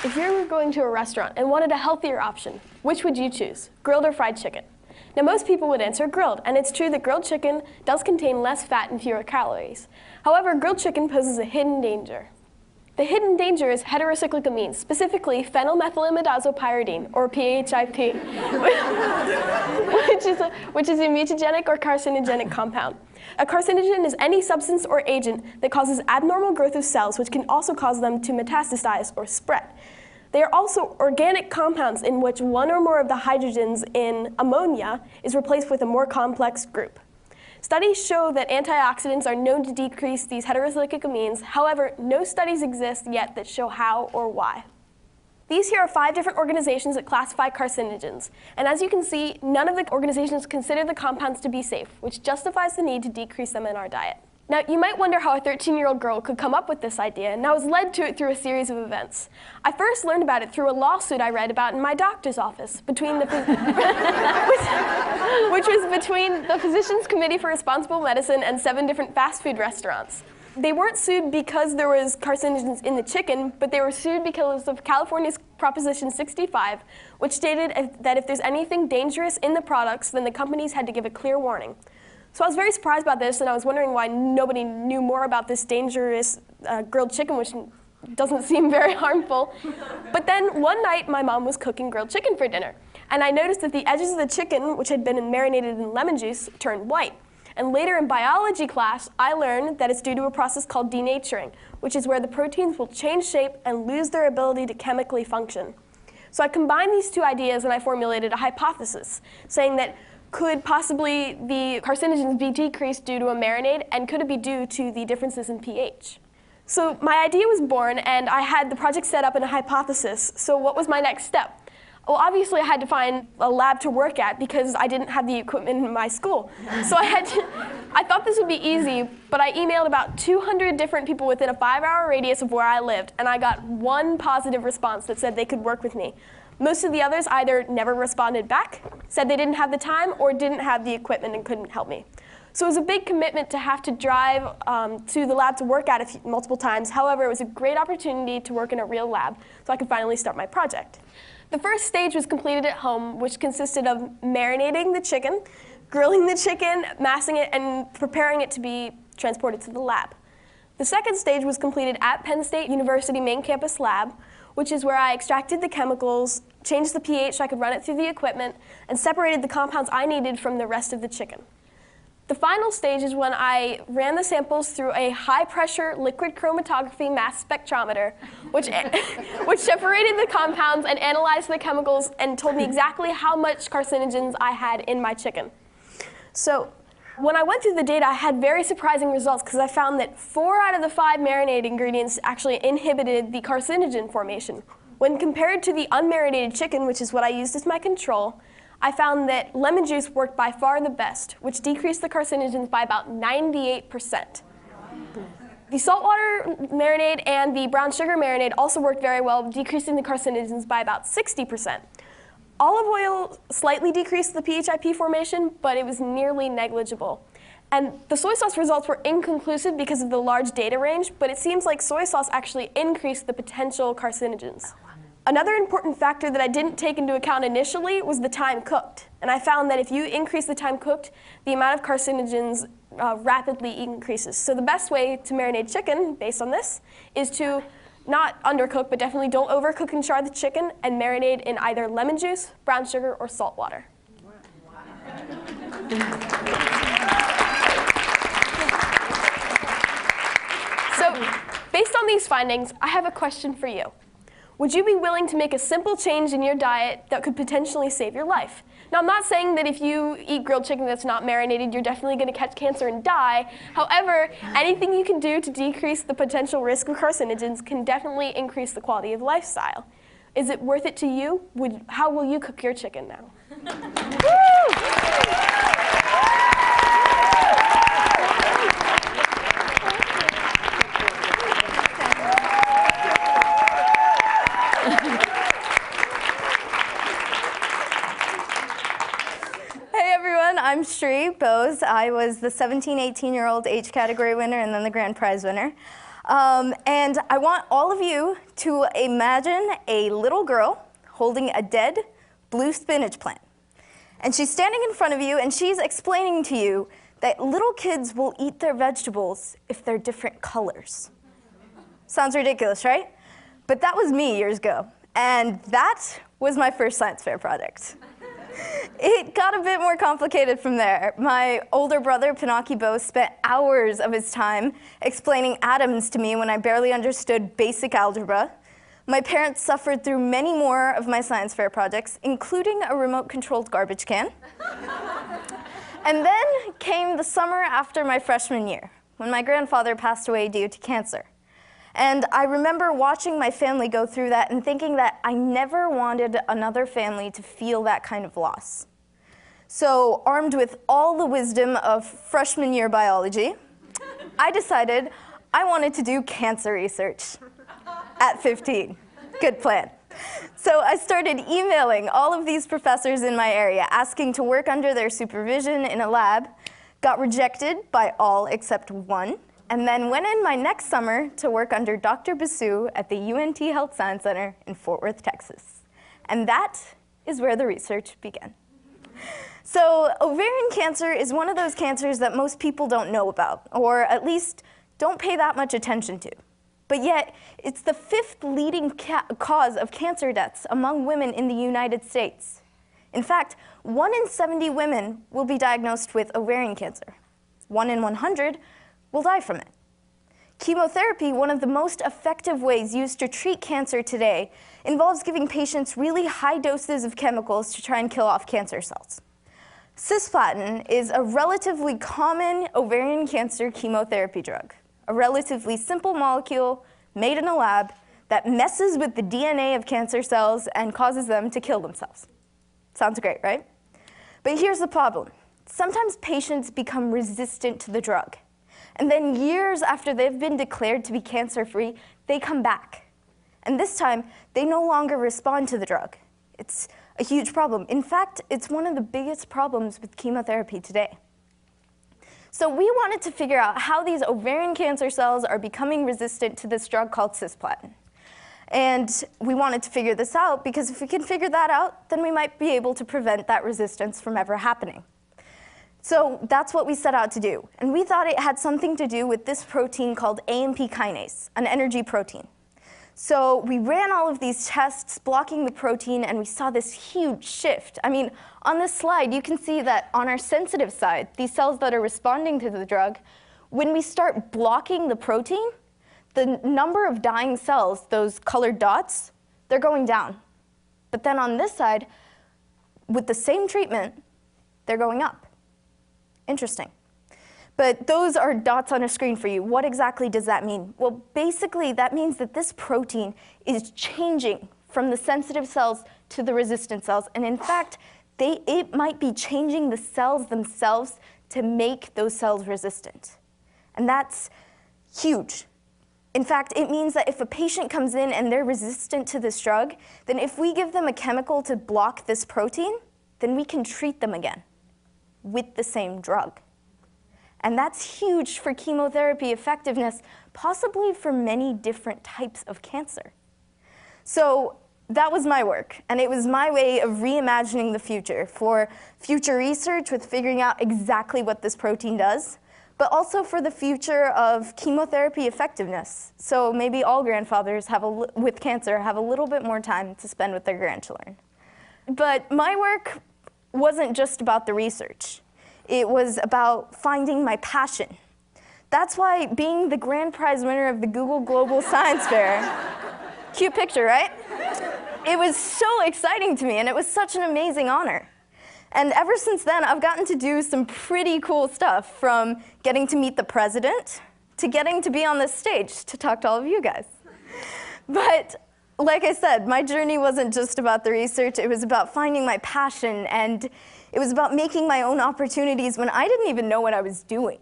If you were going to a restaurant and wanted a healthier option, which would you choose, grilled or fried chicken? Now, most people would answer grilled, and it's true that grilled chicken does contain less fat and fewer calories. However, grilled chicken poses a hidden danger. The hidden danger is heterocyclic amines, specifically phenylmethylimidazopyridine, or PHIP, which is a mutagenic or carcinogenic compound. A carcinogen is any substance or agent that causes abnormal growth of cells, which can also cause them to metastasize or spread. They are also organic compounds in which one or more of the hydrogens in ammonia is replaced with a more complex group. Studies show that antioxidants are known to decrease these heterocyclic amines. However, no studies exist yet that show how or why. These here are 5 different organizations that classify carcinogens. And as you can see, none of the organizations consider the compounds to be safe, which justifies the need to decrease them in our diet. Now, you might wonder how a 13-year-old girl could come up with this idea, and I was led to it through a series of events. I first learned about it through a lawsuit I read about in my doctor's office, which was between the Physicians Committee for Responsible Medicine and 7 different fast food restaurants. They weren't sued because there was carcinogens in the chicken, but they were sued because of California's Proposition 65, which stated that if there's anything dangerous in the products, then the companies had to give a clear warning. So I was very surprised about this, and I was wondering why nobody knew more about this dangerous grilled chicken, which doesn't seem very harmful. But then one night, my mom was cooking grilled chicken for dinner, and I noticed that the edges of the chicken, which had been marinated in lemon juice, turned white. And later in biology class, I learned that it's due to a process called denaturing, which is where the proteins will change shape and lose their ability to chemically function. So I combined these 2 ideas, and I formulated a hypothesis, saying that could possibly the carcinogens be decreased due to a marinade, and could it be due to the differences in pH? So my idea was born, and I had the project set up in a hypothesis. So what was my next step? Well, obviously I had to find a lab to work at because I didn't have the equipment in my school. So I thought this would be easy, but I emailed about 200 different people within a 5-hour radius of where I lived, and I got 1 positive response that said they could work with me. Most of the others either never responded back, said they didn't have the time, or didn't have the equipment and couldn't help me. So it was a big commitment to have to drive to the lab to work at it multiple times. However, it was a great opportunity to work in a real lab, so I could finally start my project. The first stage was completed at home, which consisted of marinating the chicken, grilling the chicken, massing it, and preparing it to be transported to the lab. The second stage was completed at Penn State University main campus lab, which is where I extracted the chemicals, changed the pH so I could run it through the equipment, and separated the compounds I needed from the rest of the chicken. The final stage is when I ran the samples through a high-pressure liquid chromatography mass spectrometer, which separated the compounds and analyzed the chemicals and told me exactly how much carcinogens I had in my chicken. So when I went through the data, I had very surprising results because I found that 4 out of the 5 marinade ingredients actually inhibited the carcinogen formation. When compared to the unmarinated chicken, which is what I used as my control, I found that lemon juice worked by far the best, which decreased the carcinogens by about 98%. The saltwater marinade and the brown sugar marinade also worked very well, decreasing the carcinogens by about 60%. Olive oil slightly decreased the PHIP formation, but it was nearly negligible. And the soy sauce results were inconclusive because of the large data range, but it seems like soy sauce actually increased the potential carcinogens. Another important factor that I didn't take into account initially was the time cooked. And I found that if you increase the time cooked, the amount of carcinogens rapidly increases. So the best way to marinate chicken, based on this, is to not undercook, but definitely don't overcook and char the chicken, and marinate in either lemon juice, brown sugar, or salt water. So based on these findings, I have a question for you. Would you be willing to make a simple change in your diet that could potentially save your life? Now, I'm not saying that if you eat grilled chicken that's not marinated, you're definitely going to catch cancer and die. However, anything you can do to decrease the potential risk of carcinogens can definitely increase the quality of lifestyle. Is it worth it to you? How will you cook your chicken now? I'm Sri Bose. I was the 17-18-year-old H category winner and then the grand prize winner. And I want all of you to imagine a little girl holding a dead blue spinach plant. And she's standing in front of you and she's explaining to you that little kids will eat their vegetables if they're different colors. Sounds ridiculous, right? But that was me years ago. And that was my first science fair project. It got a bit more complicated from there. My older brother, Pinocchio Bo, spent hours of his time explaining atoms to me when I barely understood basic algebra. My parents suffered through many more of my science fair projects, including a remote-controlled garbage can. And then came the summer after my freshman year, when my grandfather passed away due to cancer. And I remember watching my family go through that and thinking that I never wanted another family to feel that kind of loss. So, armed with all the wisdom of freshman year biology, I decided I wanted to do cancer research at 15. Good plan. So I started emailing all of these professors in my area, asking to work under their supervision in a lab, got rejected by all except one, and then went in my next summer to work under Dr. Basu at the UNT Health Science Center in Fort Worth, Texas. And that is where the research began. So ovarian cancer is one of those cancers that most people don't know about, or at least don't pay that much attention to. But yet, it's the 5th leading cause of cancer deaths among women in the United States. In fact, 1 in 70 women will be diagnosed with ovarian cancer. 1 in 100 will die from it. Chemotherapy, one of the most effective ways used to treat cancer today, involves giving patients really high doses of chemicals to try and kill off cancer cells. Cisplatin is a relatively common ovarian cancer chemotherapy drug, a relatively simple molecule made in a lab that messes with the DNA of cancer cells and causes them to kill themselves. Sounds great, right? But here's the problem. Sometimes patients become resistant to the drug. And then years after they've been declared to be cancer-free, they come back. And this time, they no longer respond to the drug. It's a huge problem. In fact, it's one of the biggest problems with chemotherapy today. So we wanted to figure out how these ovarian cancer cells are becoming resistant to this drug called cisplatin. And we wanted to figure this out because if we can figure that out, then we might be able to prevent that resistance from ever happening. So that's what we set out to do. And we thought it had something to do with this protein called AMP kinase, an energy protein. So we ran all of these tests blocking the protein, and we saw this huge shift. I mean, on this slide, you can see that on our sensitive side, these cells that are responding to the drug, when we start blocking the protein, the number of dying cells, those colored dots, they're going down. But then on this side, with the same treatment, they're going up. Interesting. But those are dots on a screen for you. What exactly does that mean? Well, basically, that means that this protein is changing from the sensitive cells to the resistant cells. And in fact, it might be changing the cells themselves to make those cells resistant. And that's huge. In fact, it means that if a patient comes in and they're resistant to this drug, then if we give them a chemical to block this protein, then we can treat them again with the same drug. And that's huge for chemotherapy effectiveness, possibly for many different types of cancer. So that was my work, and it was my way of reimagining the future for future research with figuring out exactly what this protein does, but also for the future of chemotherapy effectiveness. So maybe all grandfathers with cancer have a little bit more time to spend with their grandchildren. But my work wasn't just about the research. It was about finding my passion. That's why being the grand prize winner of the Google Global Science Fair, cute picture, right? It was so exciting to me, and it was such an amazing honor. And ever since then, I've gotten to do some pretty cool stuff, from getting to meet the president to getting to be on this stage to talk to all of you guys. But like I said, my journey wasn't just about the research. It was about finding my passion, and it was about making my own opportunities when I didn't even know what I was doing.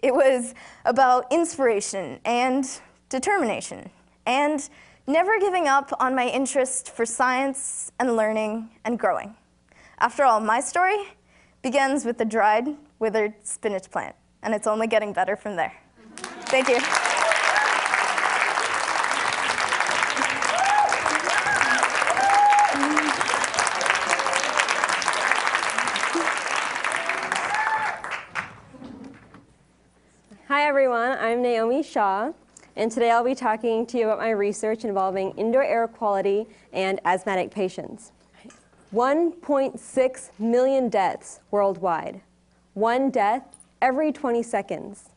It was about inspiration and determination, and never giving up on my interest for science and learning and growing. After all, my story begins with the dried, withered spinach plant, and it's only getting better from there. Thank you. Emily Shaw, and today I'll be talking to you about my research involving indoor air quality and asthmatic patients. 1.6 million deaths worldwide. One death every 20 seconds.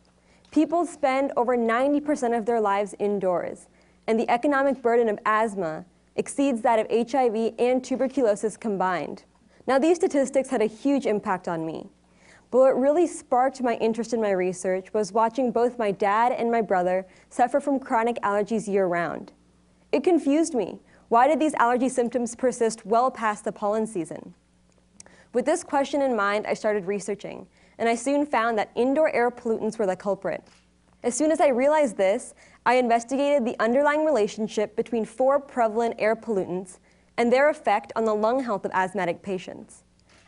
People spend over 90% of their lives indoors, and the economic burden of asthma exceeds that of HIV and tuberculosis combined. Now, these statistics had a huge impact on me. But what really sparked my interest in my research was watching both my dad and my brother suffer from chronic allergies year-round. It confused me. Why did these allergy symptoms persist well past the pollen season? With this question in mind, I started researching, and I soon found that indoor air pollutants were the culprit. As soon as I realized this, I investigated the underlying relationship between 4 prevalent air pollutants and their effect on the lung health of asthmatic patients.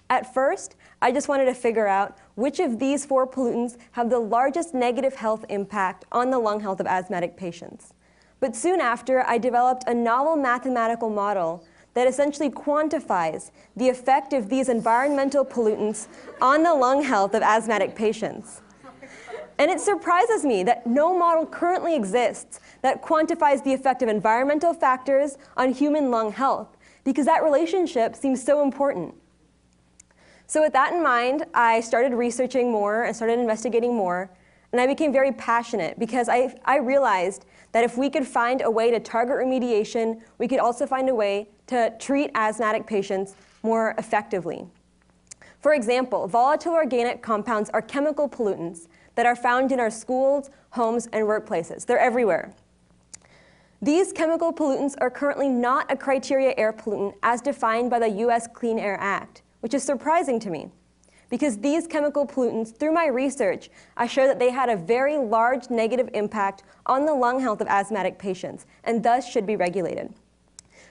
At first, I just wanted to figure out which of these 4 pollutants have the largest negative health impact on the lung health of asthmatic patients. But soon after, I developed a novel mathematical model that essentially quantifies the effect of these environmental pollutants on the lung health of asthmatic patients. And it surprises me that no model currently exists that quantifies the effect of environmental factors on human lung health, because that relationship seems so important. So with that in mind, I started researching more and started investigating more, and I became very passionate because I realized that if we could find a way to target remediation, we could also find a way to treat asthmatic patients more effectively. For example, volatile organic compounds are chemical pollutants that are found in our schools, homes, and workplaces. They're everywhere. These chemical pollutants are currently not a criteria air pollutant as defined by the US Clean Air Act, which is surprising to me, because these chemical pollutants, through my research, I showed that they had a very large negative impact on the lung health of asthmatic patients, and thus should be regulated.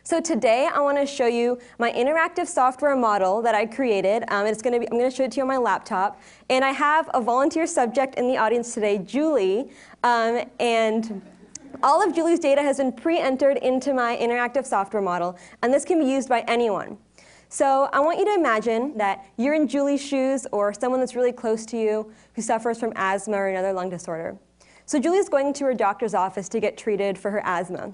So today, I want to show you my interactive software model that I created. I'm going to show it to you on my laptop. And I have a volunteer subject in the audience today, Julie. And all of Julie's data has been pre-entered into my interactive software model. And this can be used by anyone. So I want you to imagine that you're in Julie's shoes or someone that's really close to you who suffers from asthma or another lung disorder. So Julie's going to her doctor's office to get treated for her asthma.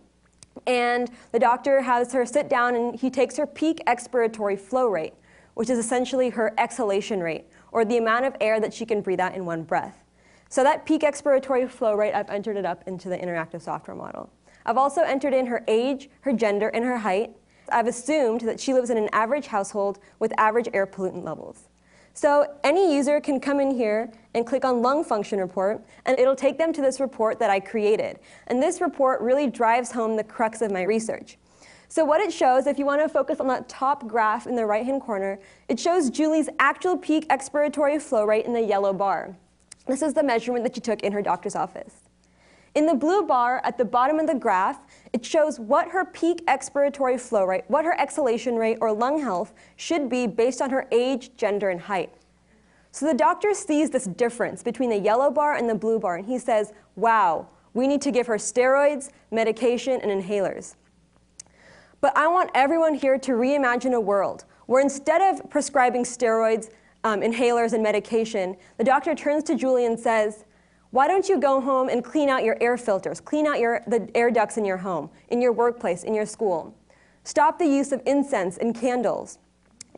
And the doctor has her sit down and he takes her peak expiratory flow rate, which is essentially her exhalation rate, or the amount of air that she can breathe out in one breath. So that peak expiratory flow rate, I've entered it up into the interactive software model. I've also entered in her age, her gender, and her height. I've assumed that she lives in an average household with average air pollutant levels. So any user can come in here and click on lung function report, and it'll take them to this report that I created. And this report really drives home the crux of my research. So what it shows, if you want to focus on that top graph in the right-hand corner, it shows Julie's actual peak expiratory flow rate in the yellow bar. This is the measurement that she took in her doctor's office. In the blue bar at the bottom of the graph, it shows what her peak expiratory flow rate, what her exhalation rate or lung health should be based on her age, gender, and height. So the doctor sees this difference between the yellow bar and the blue bar, and he says, wow, we need to give her steroids, medication, and inhalers. But I want everyone here to reimagine a world where instead of prescribing steroids, inhalers, and medication, the doctor turns to Julie and says, why don't you go home and clean out your air filters, clean out the air ducts in your home, in your workplace, in your school. Stop the use of incense and candles.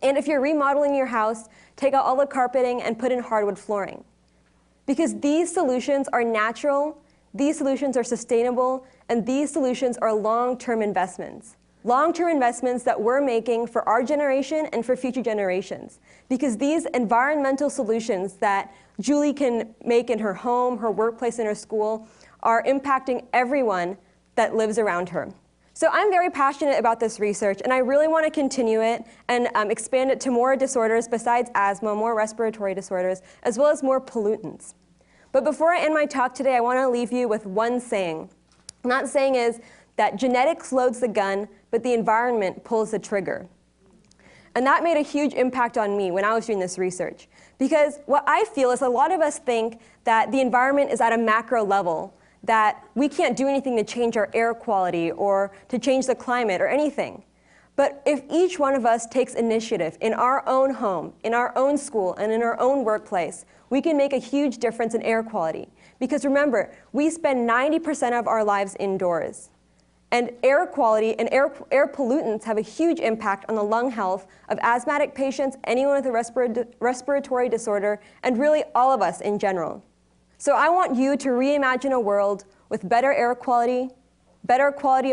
And if you're remodeling your house, take out all the carpeting and put in hardwood flooring. Because these solutions are natural, these solutions are sustainable, and these solutions are long-term investments. Long-term investments that we're making for our generation and for future generations. Because these environmental solutions that Julie can make in her home, her workplace, and her school are impacting everyone that lives around her. So I'm very passionate about this research, and I really want to continue it and expand it to more disorders besides asthma, more respiratory disorders, as well as more pollutants. But before I end my talk today, I want to leave you with one saying. And that saying is that genetics loads the gun, but the environment pulls the trigger. And that made a huge impact on me when I was doing this research. Because what I feel is a lot of us think that the environment is at a macro level, that we can't do anything to change our air quality or to change the climate or anything. But if each one of us takes initiative in our own home, in our own school, and in our own workplace, we can make a huge difference in air quality. Because remember, we spend 90% of our lives indoors. And air quality and air pollutants have a huge impact on the lung health of asthmatic patients, anyone with a respiratory disorder, and really all of us in general. So I want you to reimagine a world with better air quality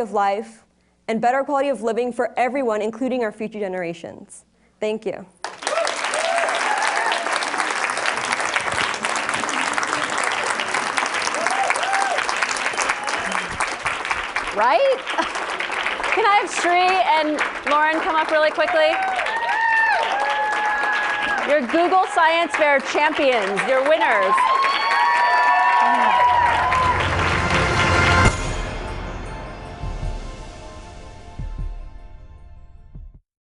of life, and better quality of living for everyone, including our future generations. Thank you. Right? Can I have Sri and Lauren come up really quickly? You're Google Science Fair champions. You're winners.